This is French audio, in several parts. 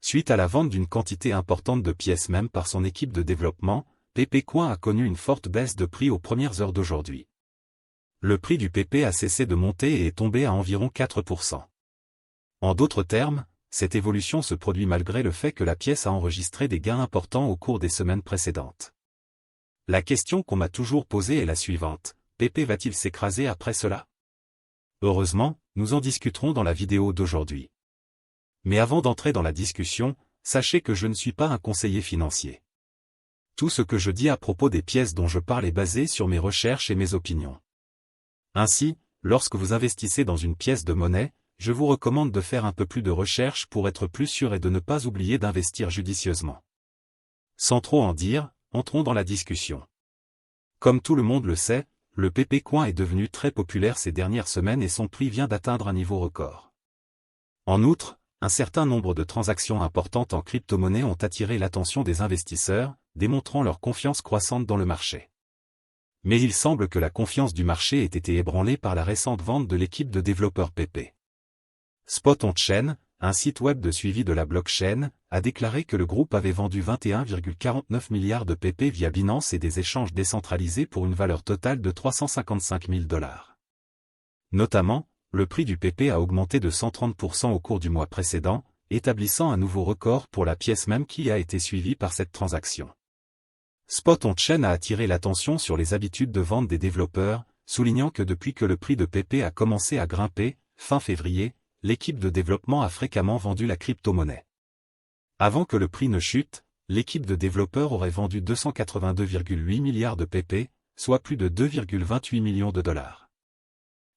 Suite à la vente d'une quantité importante de pièces même par son équipe de développement, Pepecoin a connu une forte baisse de prix aux premières heures d'aujourd'hui. Le prix du PP a cessé de monter et est tombé à environ 4%. En d'autres termes, cette évolution se produit malgré le fait que la pièce a enregistré des gains importants au cours des semaines précédentes. La question qu'on m'a toujours posée est la suivante: PP va-t-il s'écraser après cela? Heureusement, nous en discuterons dans la vidéo d'aujourd'hui. Mais avant d'entrer dans la discussion, sachez que je ne suis pas un conseiller financier. Tout ce que je dis à propos des pièces dont je parle est basé sur mes recherches et mes opinions. Ainsi, lorsque vous investissez dans une pièce de monnaie, je vous recommande de faire un peu plus de recherche pour être plus sûr et de ne pas oublier d'investir judicieusement. Sans trop en dire, entrons dans la discussion. Comme tout le monde le sait, le Pepecoin est devenu très populaire ces dernières semaines et son prix vient d'atteindre un niveau record. En outre, un certain nombre de transactions importantes en crypto-monnaie ont attiré l'attention des investisseurs, démontrant leur confiance croissante dans le marché. Mais il semble que la confiance du marché ait été ébranlée par la récente vente de l'équipe de développeurs PP. Spot On Chain, un site web de suivi de la blockchain, a déclaré que le groupe avait vendu 21,49 milliards de PP via Binance et des échanges décentralisés pour une valeur totale de 355 000 $. Notamment, le prix du PP a augmenté de 130% au cours du mois précédent, établissant un nouveau record pour la pièce même qui a été suivie par cette transaction. Spot On Chain a attiré l'attention sur les habitudes de vente des développeurs, soulignant que depuis que le prix de PP a commencé à grimper, fin février, l'équipe de développement a fréquemment vendu la crypto-monnaie. Avant que le prix ne chute, l'équipe de développeurs aurait vendu 282,8 milliards de PP, soit plus de 2,28 millions de $.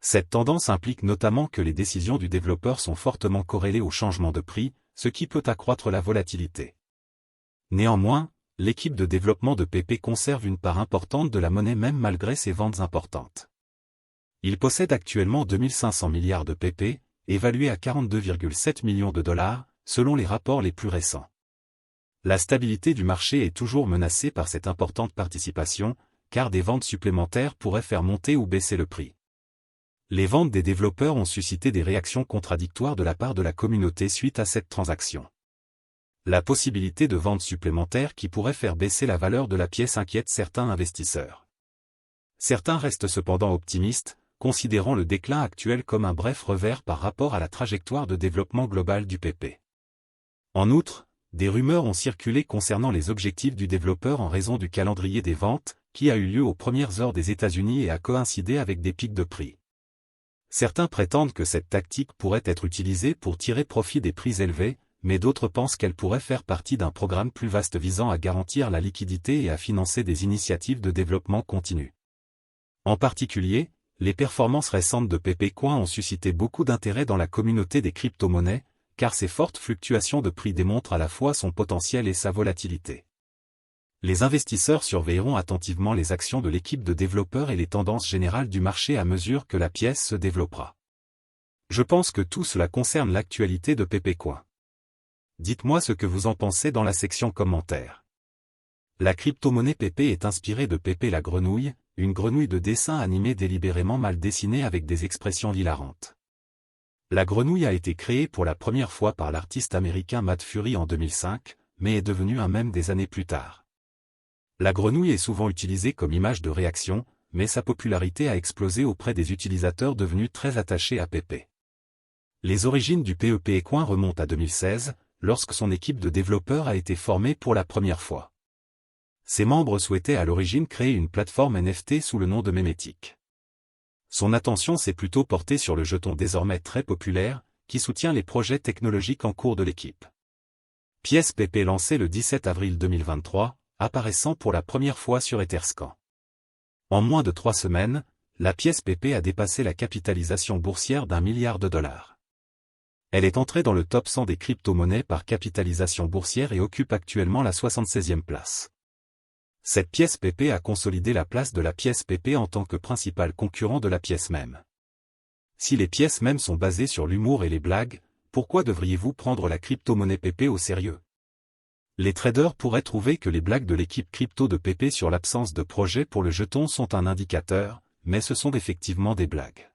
Cette tendance implique notamment que les décisions du développeur sont fortement corrélées au changement de prix, ce qui peut accroître la volatilité. Néanmoins, l'équipe de développement de PP conserve une part importante de la monnaie même malgré ses ventes importantes. Il possède actuellement 2500 milliards de PP, évalué à 42,7 millions de $, selon les rapports les plus récents. La stabilité du marché est toujours menacée par cette importante participation, car des ventes supplémentaires pourraient faire monter ou baisser le prix. Les ventes des développeurs ont suscité des réactions contradictoires de la part de la communauté suite à cette transaction. La possibilité de ventes supplémentaires qui pourraient faire baisser la valeur de la pièce inquiète certains investisseurs. Certains restent cependant optimistes, considérant le déclin actuel comme un bref revers par rapport à la trajectoire de développement global du PP. En outre, des rumeurs ont circulé concernant les objectifs du développeur en raison du calendrier des ventes, qui a eu lieu aux premières heures des États-Unis et a coïncidé avec des pics de prix. Certains prétendent que cette tactique pourrait être utilisée pour tirer profit des prix élevés, mais d'autres pensent qu'elle pourrait faire partie d'un programme plus vaste visant à garantir la liquidité et à financer des initiatives de développement continu. En particulier, les performances récentes de Pepecoin ont suscité beaucoup d'intérêt dans la communauté des crypto-monnaies, car ces fortes fluctuations de prix démontrent à la fois son potentiel et sa volatilité. Les investisseurs surveilleront attentivement les actions de l'équipe de développeurs et les tendances générales du marché à mesure que la pièce se développera. Je pense que tout cela concerne l'actualité de Pepecoin. Dites-moi ce que vous en pensez dans la section commentaires. La crypto-monnaie PP est inspirée de Pépé la grenouille, une grenouille de dessin animé délibérément mal dessinée avec des expressions hilarantes. La grenouille a été créée pour la première fois par l'artiste américain Matt Fury en 2005, mais est devenue un mème des années plus tard. La grenouille est souvent utilisée comme image de réaction, mais sa popularité a explosé auprès des utilisateurs devenus très attachés à Pépé. Les origines du Pepecoin remontent à 2016, lorsque son équipe de développeurs a été formée pour la première fois. Ses membres souhaitaient à l'origine créer une plateforme NFT sous le nom de Memetic. Son attention s'est plutôt portée sur le jeton désormais très populaire, qui soutient les projets technologiques en cours de l'équipe. Pièce PP lancée le 17 avril 2023, apparaissant pour la première fois sur Etherscan. En moins de 3 semaines, la pièce PP a dépassé la capitalisation boursière d'1 milliard de $. Elle est entrée dans le top 100 des crypto-monnaies par capitalisation boursière et occupe actuellement la 76e place. Cette pièce PP a consolidé la place de la pièce PP en tant que principal concurrent de la pièce même. Si les pièces mêmes sont basées sur l'humour et les blagues, pourquoi devriez-vous prendre la crypto-monnaie PP au sérieux? Les traders pourraient trouver que les blagues de l'équipe crypto de PP sur l'absence de projet pour le jeton sont un indicateur, mais ce sont effectivement des blagues.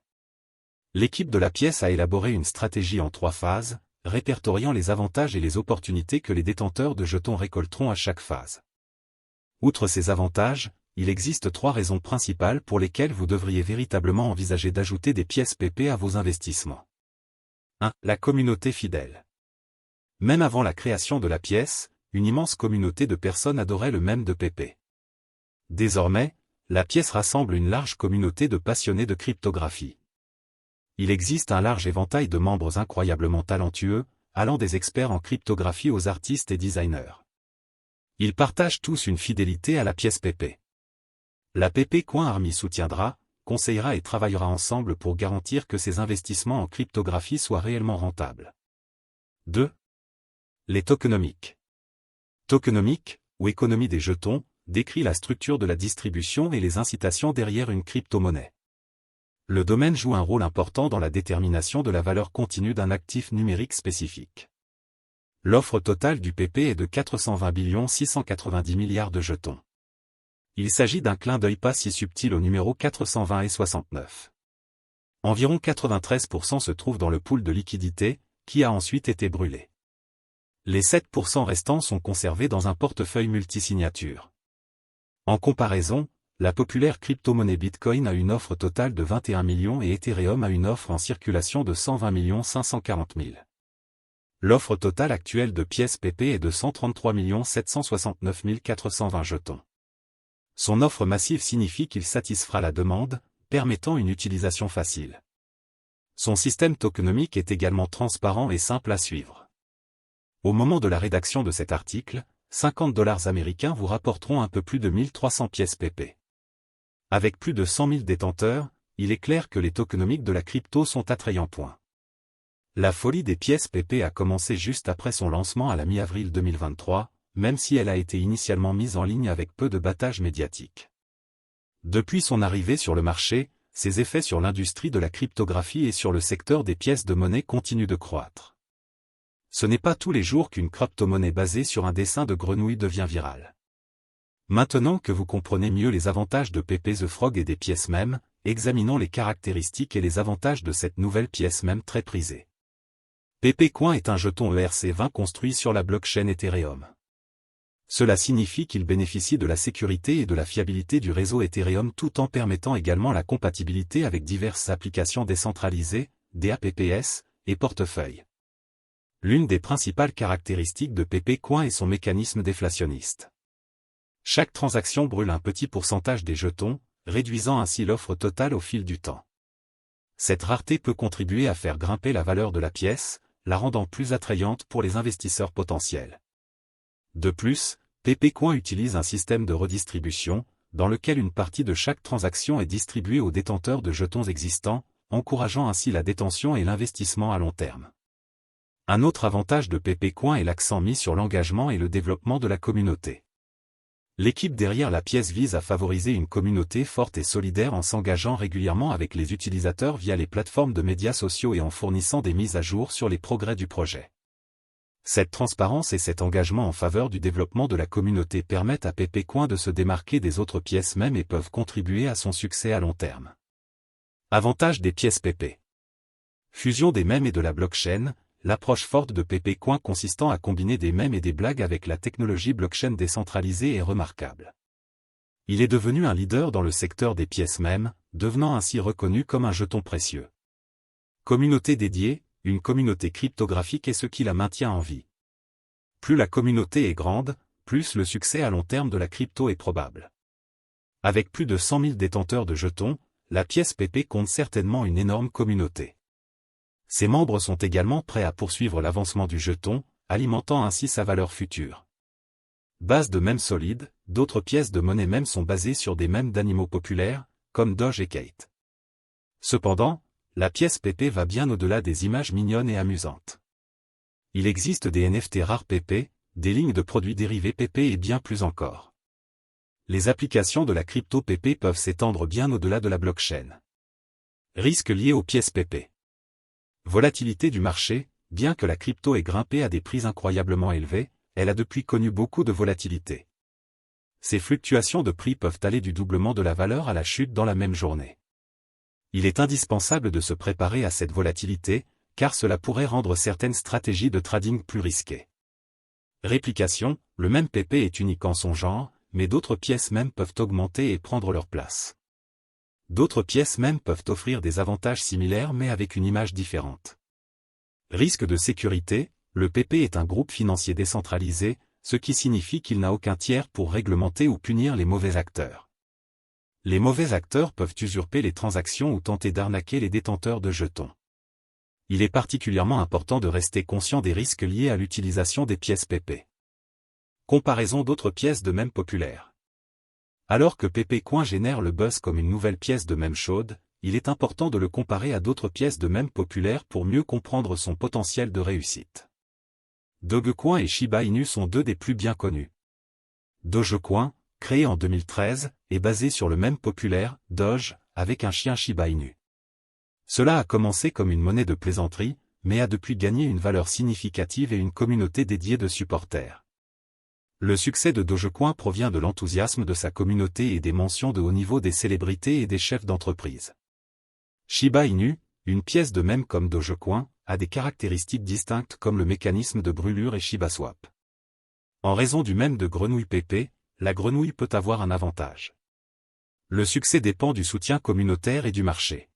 L'équipe de la pièce a élaboré une stratégie en 3 phases, répertoriant les avantages et les opportunités que les détenteurs de jetons récolteront à chaque phase. Outre ces avantages, il existe 3 raisons principales pour lesquelles vous devriez véritablement envisager d'ajouter des pièces PP à vos investissements. 1. La communauté fidèle. Même avant la création de la pièce, une immense communauté de personnes adorait le mème de PP. Désormais, la pièce rassemble une large communauté de passionnés de cryptographie. Il existe un large éventail de membres incroyablement talentueux, allant des experts en cryptographie aux artistes et designers. Ils partagent tous une fidélité à la pièce PP. La PP Coin Army soutiendra, conseillera et travaillera ensemble pour garantir que ces investissements en cryptographie soient réellement rentables. 2. Les tokenomics. Tokenomics, ou économie des jetons, décrit la structure de la distribution et les incitations derrière une crypto-monnaie. Le domaine joue un rôle important dans la détermination de la valeur continue d'un actif numérique spécifique. L'offre totale du PP est de 420 690 milliards de jetons. Il s'agit d'un clin d'œil pas si subtil au numéro 420 et 69. Environ 93% se trouvent dans le pool de liquidité, qui a ensuite été brûlé. Les 7% restants sont conservés dans un portefeuille multisignature. En comparaison, la populaire crypto-monnaie Bitcoin a une offre totale de 21 millions et Ethereum a une offre en circulation de 120 540 000. L'offre totale actuelle de pièces PP est de 133 769 420 jetons. Son offre massive signifie qu'il satisfera la demande, permettant une utilisation facile. Son système tokenomique est également transparent et simple à suivre. Au moment de la rédaction de cet article, $50 américains vous rapporteront un peu plus de 1300 pièces PP. Avec plus de 100 000 détenteurs, il est clair que les tokenomics de la crypto sont attrayants. La folie des pièces PP a commencé juste après son lancement à la mi-avril 2023, même si elle a été initialement mise en ligne avec peu de battage médiatique. Depuis son arrivée sur le marché, ses effets sur l'industrie de la cryptographie et sur le secteur des pièces de monnaie continuent de croître. Ce n'est pas tous les jours qu'une crypto-monnaie basée sur un dessin de grenouille devient virale. Maintenant que vous comprenez mieux les avantages de PP The Frog et des pièces mèmes, examinons les caractéristiques et les avantages de cette nouvelle pièce mème très prisée. PP Coin est un jeton ERC20 construit sur la blockchain Ethereum. Cela signifie qu'il bénéficie de la sécurité et de la fiabilité du réseau Ethereum tout en permettant également la compatibilité avec diverses applications décentralisées, DApps, et portefeuilles. L'une des principales caractéristiques de PP Coin est son mécanisme déflationniste. Chaque transaction brûle un petit pourcentage des jetons, réduisant ainsi l'offre totale au fil du temps. Cette rareté peut contribuer à faire grimper la valeur de la pièce, la rendant plus attrayante pour les investisseurs potentiels. De plus, PP Coin utilise un système de redistribution, dans lequel une partie de chaque transaction est distribuée aux détenteurs de jetons existants, encourageant ainsi la détention et l'investissement à long terme. Un autre avantage de PP Coin est l'accent mis sur l'engagement et le développement de la communauté. L'équipe derrière la pièce vise à favoriser une communauté forte et solidaire en s'engageant régulièrement avec les utilisateurs via les plateformes de médias sociaux et en fournissant des mises à jour sur les progrès du projet. Cette transparence et cet engagement en faveur du développement de la communauté permettent à PP Coin de se démarquer des autres pièces mèmes et peuvent contribuer à son succès à long terme. Avantage des pièces PP. Fusion des mèmes et de la blockchain. L'approche forte de PP Coin consistant à combiner des mèmes et des blagues avec la technologie blockchain décentralisée est remarquable. Il est devenu un leader dans le secteur des pièces mèmes, devenant ainsi reconnu comme un jeton précieux. Communauté dédiée, une communauté cryptographique est ce qui la maintient en vie. Plus la communauté est grande, plus le succès à long terme de la crypto est probable. Avec plus de 100 000 détenteurs de jetons, la pièce PP compte certainement une énorme communauté. Ses membres sont également prêts à poursuivre l'avancement du jeton, alimentant ainsi sa valeur future. Base de mèmes solides, d'autres pièces de monnaie mèmes sont basées sur des mèmes d'animaux populaires, comme Doge et Kate. Cependant, la pièce PP va bien au-delà des images mignonnes et amusantes. Il existe des NFT rares PP, des lignes de produits dérivés PP et bien plus encore. Les applications de la crypto PP peuvent s'étendre bien au-delà de la blockchain. Risques liés aux pièces PP. Volatilité du marché. Bien que la crypto ait grimpé à des prix incroyablement élevés, elle a depuis connu beaucoup de volatilité. Ces fluctuations de prix peuvent aller du doublement de la valeur à la chute dans la même journée. Il est indispensable de se préparer à cette volatilité, car cela pourrait rendre certaines stratégies de trading plus risquées. Réplication, le même PP est unique en son genre, mais d'autres pièces mêmes peuvent augmenter et prendre leur place. D'autres pièces mêmes peuvent offrir des avantages similaires mais avec une image différente. Risque de sécurité, le PP est un groupe financier décentralisé, ce qui signifie qu'il n'a aucun tiers pour réglementer ou punir les mauvais acteurs. Les mauvais acteurs peuvent usurper les transactions ou tenter d'arnaquer les détenteurs de jetons. Il est particulièrement important de rester conscient des risques liés à l'utilisation des pièces PP. Comparaison d'autres pièces de même populaires. Alors que PP Coin génère le buzz comme une nouvelle pièce de même chaude, il est important de le comparer à d'autres pièces de même populaires pour mieux comprendre son potentiel de réussite. Dogecoin et Shiba Inu sont deux des plus bien connus. Dogecoin, créé en 2013, est basé sur le même populaire, Doge, avec un chien Shiba Inu. Cela a commencé comme une monnaie de plaisanterie, mais a depuis gagné une valeur significative et une communauté dédiée de supporters. Le succès de Dogecoin provient de l'enthousiasme de sa communauté et des mentions de haut niveau des célébrités et des chefs d'entreprise. Shiba Inu, une pièce de même comme Dogecoin, a des caractéristiques distinctes comme le mécanisme de brûlure et ShibaSwap. En raison du même de grenouille PP, la grenouille peut avoir un avantage. Le succès dépend du soutien communautaire et du marché.